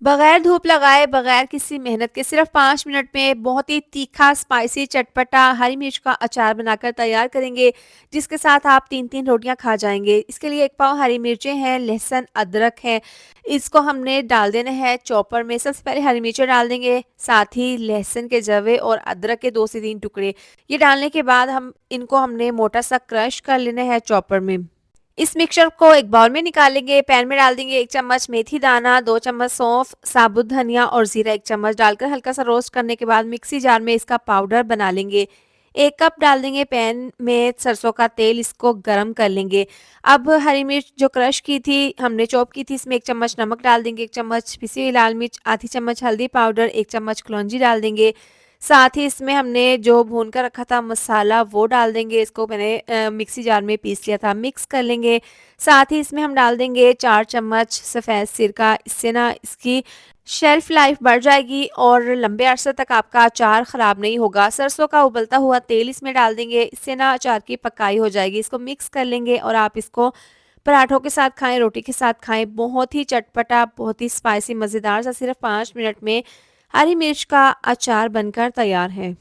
बगैर धूप लगाए, बगैर किसी मेहनत के सिर्फ 5 मिनट में बहुत ही तीखा, स्पाइसी, चटपटा हरी मिर्च का अचार बनाकर तैयार करेंगे, जिसके साथ आप 3-3 रोटियाँ खा जाएँगे। इसके लिए 1 पाव हरी मिर्चें हैं, लहसुन, अदरक है, इसको हमने डाल देना है चॉपर में। सबसे पहले हरी मिर्चें डाल देंगे, साथ ही लहसुन के जवे और अदरक के 2 से 3 टुकड़े। ये डालने के बाद हम इनको हमने मोटा-सा क्रश कर लेना है चॉपर में। इस मिक्सचर को एक बाउल में निकालेंगे, पैन में डाल देंगे 1 चम्मच मेथी दाना, 2 चम्मच सौंफ, साबुत धनिया और जीरा 1 चम्मच डालकर हल्का-सा रोस्ट करने के बाद मिक्सी जार में इसका पाउडर बना लेंगे। 1 कप डाल देंगे पैन में सरसों का तेल, इसको गरम कर लेंगे। अब हरी मिर्च जो क्रश की थी, हमने चॉप की थी, इसमें 1 चम्मच नमक डाल देंगे, 1 चम्मच पिसी हुई लाल मिर्च, आधी चम्मच हल्दी पाउडर, 1 चम्मच कलौंजी डाल देंगे। साथ ही इसमें हमने जो भून कर रखा था मसाला वो डाल देंगे, इसको मैंने मिक्सी जार में पीस लिया था, मिक्स कर लेंगे। साथ ही इसमें हम डाल देंगे 4 चम्मच सफ़ेद सिरका, इससे ना इसकी शेल्फ लाइफ बढ़ जाएगी और लंबे अरसे तक आपका अचार ख़राब नहीं होगा। सरसों का उबलता हुआ तेल इसमें डाल देंगे, इससे ना अचार की पकाई हो जाएगी। इसको मिक्स कर लेंगे और आप इसको पराठों के साथ खाएँ, रोटी के साथ खाएँ। बहुत ही चटपटा, बहुत ही स्पाइसी, मज़ेदार सा सिर्फ़ 5 मिनट में हरी मिर्च का अचार बनकर तैयार है।